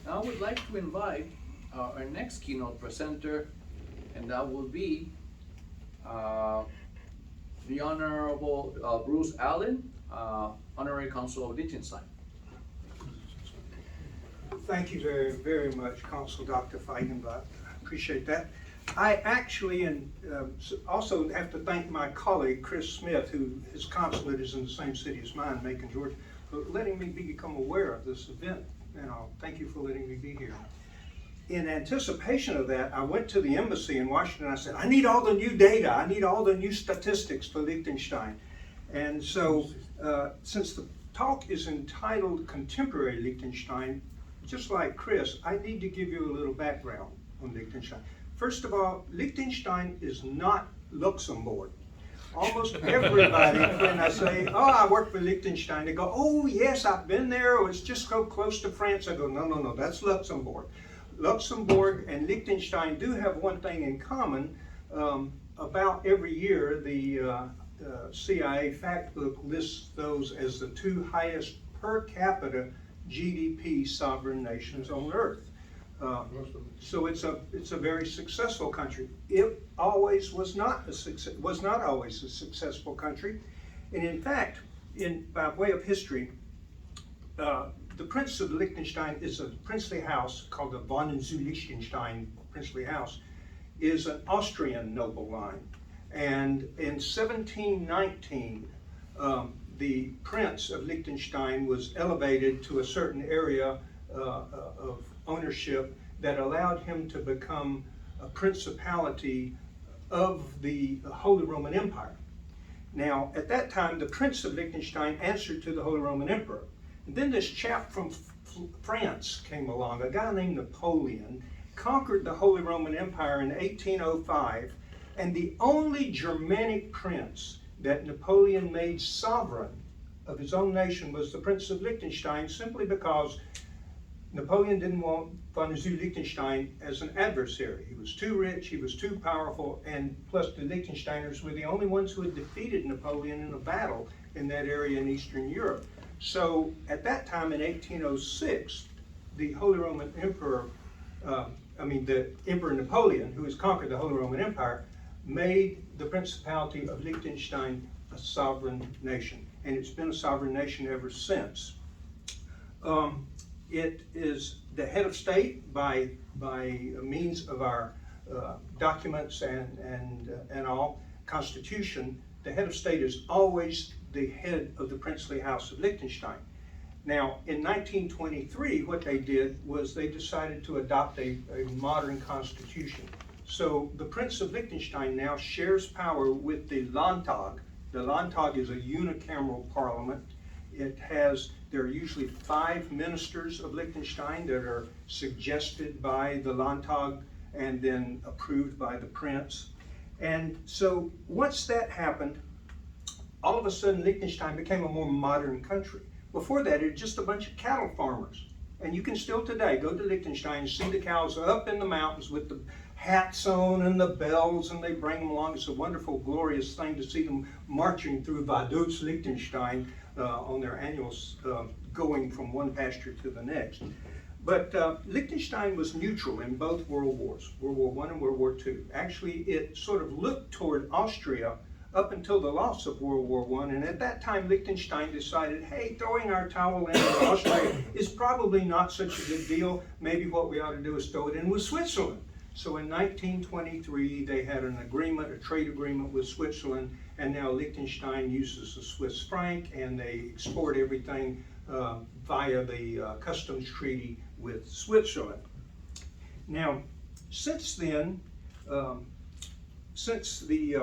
I would like to invite our next keynote presenter, and that will be the Honorable Bruce Allen, Honorary Consul of Liechtenstein. Thank you very, very much, Consul Dr. Feigenbach. I appreciate that. I actually also have to thank my colleague, Chris Smith, who his consulate is in the same city as mine, Macon, Georgia, for letting me become aware of this event. And I'll thank you for letting me be here. In anticipation of that, I went to the embassy in Washington. I said, I need all the new data. I need all the new statistics for Liechtenstein. And so, since the talk is entitled Contemporary Liechtenstein, just like Chris, I need to give you a little background on Liechtenstein. First of all, Liechtenstein is not Luxembourg. Almost everybody, when I say, oh, I work for Liechtenstein, they go, oh, yes, I've been there. Oh, it's just so close to France. I go, no, no, no, that's Luxembourg. Luxembourg and Liechtenstein do have one thing in common. About every year, the CIA fact book lists those as the two highest per capita GDP sovereign nations on earth. So it's a very successful country. It always was not always a successful country, and in fact, by way of history, the Prince of Liechtenstein is a princely house called the von Liechtenstein princely house, is an Austrian noble line, and in 1719. The Prince of Liechtenstein was elevated to a certain area of ownership that allowed him to become a principality of the Holy Roman Empire. Now, at that time, the Prince of Liechtenstein answered to the Holy Roman Emperor. And then this chap from France came along, a guy named Napoleon, conquered the Holy Roman Empire in 1805, and the only Germanic prince that Napoleon made sovereign of his own nation was the Prince of Liechtenstein, simply because Napoleon didn't want von Liechtenstein as an adversary. He was too rich, he was too powerful, and plus the Liechtensteiners were the only ones who had defeated Napoleon in a battle in that area in Eastern Europe. So at that time in 1806, the Holy Roman Emperor, the Emperor Napoleon, who has conquered the Holy Roman Empire, made the Principality of Liechtenstein a sovereign nation, and it's been a sovereign nation ever since. It is the head of state by means of our documents and all constitution. The head of state is always the head of the princely house of Liechtenstein. Now, in 1923, what they did was they decided to adopt a modern constitution. So the Prince of Liechtenstein now shares power with the Landtag. The Landtag is a unicameral parliament. There are usually 5 ministers of Liechtenstein that are suggested by the Landtag and then approved by the Prince. And so once that happened, all of a sudden Liechtenstein became a more modern country. Before that, it was just a bunch of cattle farmers. And you can still today go to Liechtenstein and see the cows up in the mountains with the hats on and the bells, and they bring them along. It's a wonderful, glorious thing to see them marching through Vaduz, Liechtenstein on their annual going from one pasture to the next. But Liechtenstein was neutral in both World Wars, World War I and World War II. Actually, it sort of looked toward Austria up until the loss of World War I, and at that time Liechtenstein decided, hey, throwing our towel in with Austria is probably not such a good deal. Maybe what we ought to do is throw it in with Switzerland. So in 1923, they had an agreement, a trade agreement with Switzerland, and now Liechtenstein uses the Swiss franc, and they export everything via the customs treaty with Switzerland. Now, since then, since the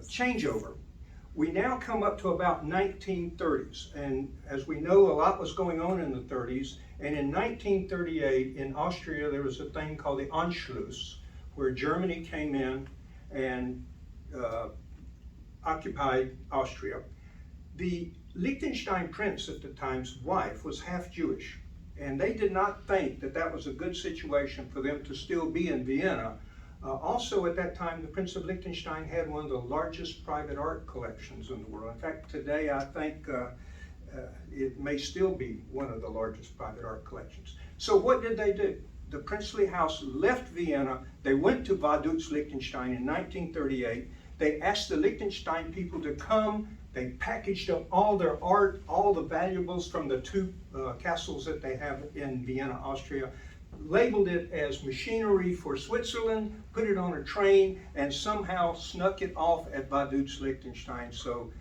changeover, we now come up to about 1930s, and as we know, a lot was going on in the 30s. And in 1938, in Austria, there was a thing called the Anschluss, where Germany came in and occupied Austria. The Liechtenstein prince at the time's wife was half Jewish, and they did not think that that was a good situation for them to still be in Vienna. Also at that time, the Prince of Liechtenstein had one of the largest private art collections in the world. In fact, today I think it may still be one of the largest private art collections. So what did they do? The princely house left Vienna. They went to Vaduz, Liechtenstein in 1938. They asked the Liechtenstein people to come. They packaged up all their art, all the valuables from the two castles that they have in Vienna, Austria, labeled it as machinery for Switzerland, put it on a train, and somehow snuck it off at Vaduz, Liechtenstein. So,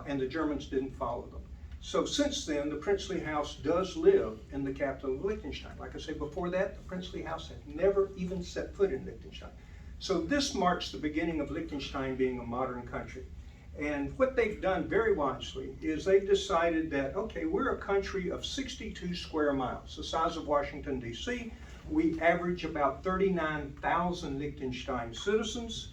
and the Germans didn't follow them. So since then, the princely house does live in the capital of Liechtenstein. Like I said before that, the princely house had never even set foot in Liechtenstein. So this marks the beginning of Liechtenstein being a modern country. And what they've done very wisely is they've decided that, okay, we're a country of 62 square miles, the size of Washington, D.C. We average about 39,000 Liechtenstein citizens.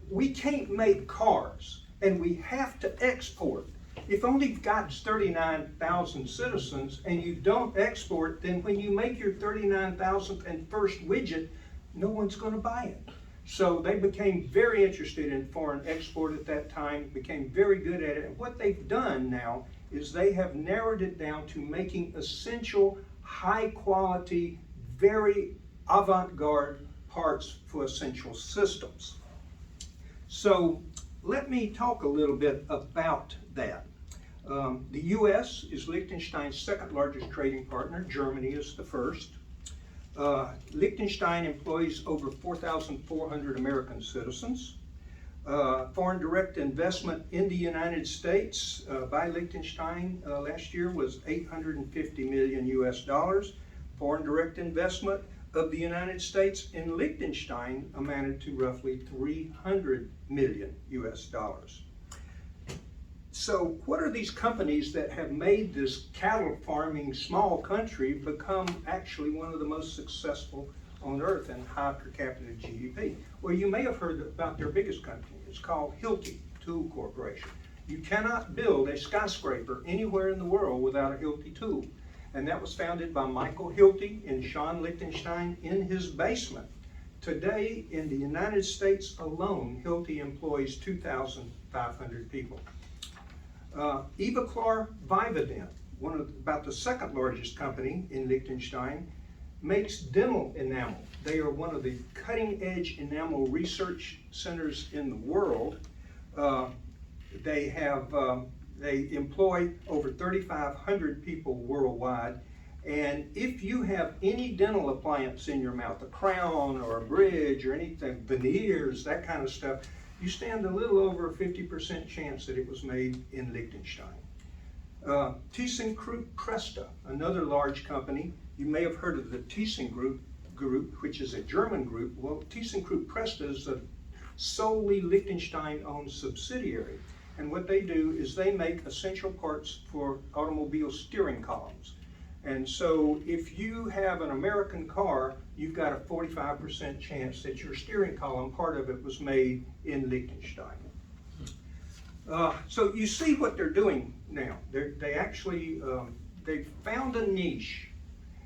We can't make cars, and we have to export. If only God's 39,000 citizens and you don't export, then when you make your 39,000th and first widget, no one's going to buy it. So they became very interested in foreign export at that time, became very good at it. And what they've done now is they have narrowed it down to making essential, high quality, very avant-garde parts for essential systems. So let me talk a little bit about that. The U.S. is Liechtenstein's second largest trading partner. Germany is the first. Liechtenstein employs over 4,400 American citizens. Foreign direct investment in the United States by Liechtenstein last year was $850 million US. Foreign direct investment of the United States in Liechtenstein amounted to roughly $300 million US. So what are these companies that have made this cattle farming small country become actually one of the most successful on earth in high per capita GDP? Well, you may have heard about their biggest company. It's called Hilti Tool Corporation. You cannot build a skyscraper anywhere in the world without a Hilti tool. And that was founded by Michael Hilti in Schön, Liechtenstein, in his basement. Today, in the United States alone, Hilti employs 2,500 people. Ivoclar Vivadent, about the second largest company in Liechtenstein, makes dental enamel. They are one of the cutting edge enamel research centers in the world. They employ over 3,500 people worldwide. And if you have any dental appliance in your mouth, a crown or a bridge or anything, veneers, that kind of stuff, you stand a little over a 50% chance that it was made in Liechtenstein. ThyssenKrupp Presta, another large company. You may have heard of the ThyssenKrupp Group, which is a German group. Well, ThyssenKrupp Presta is a solely Liechtenstein-owned subsidiary. And what they do is they make essential parts for automobile steering columns. And so if you have an American car, you've got a 45% chance that your steering column, part of it was made in Liechtenstein. So you see what they're doing now. They actually found a niche,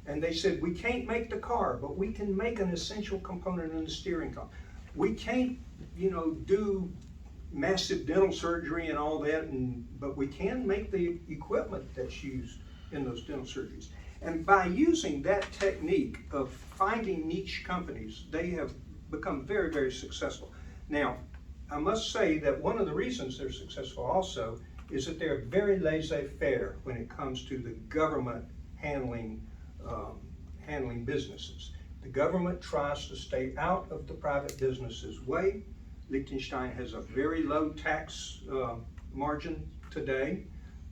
and they said, we can't make the car, but we can make an essential component in the steering column. We can't, do massive dental surgery and all that, but we can make the equipment that's used in those dental surgeries. And by using that technique of finding niche companies, they have become very, very successful. Now, I must say that one of the reasons they're successful also is that they're very laissez-faire when it comes to the government handling businesses. The government tries to stay out of the private business's way. Liechtenstein has a very low tax margin today.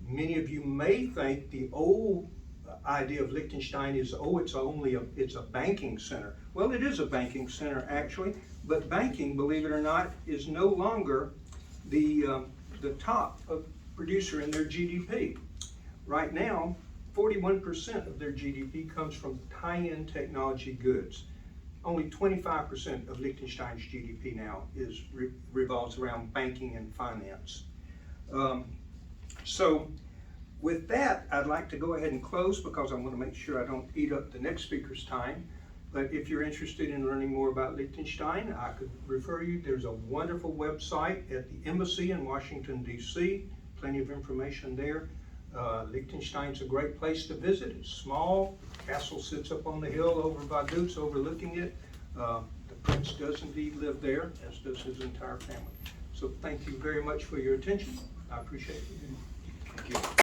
Many of you may think the old idea of Liechtenstein is, it's a banking center. Well, it is a banking center actually, but banking, believe it or not, is no longer the top producer in their GDP. Right now, 41% of their GDP comes from high-end technology goods. Only 25% of Liechtenstein's GDP now revolves around banking and finance. So with that, I'd like to go ahead and close because I want to make sure I don't eat up the next speaker's time. But if you're interested in learning more about Liechtenstein, I could refer you. There's a wonderful website at the embassy in Washington, D.C. Plenty of information there. Liechtenstein's a great place to visit. It's small. The castle sits up on the hill over by Dukes overlooking it. The prince does indeed live there, as does his entire family. So thank you very much for your attention. I appreciate it. Thank you.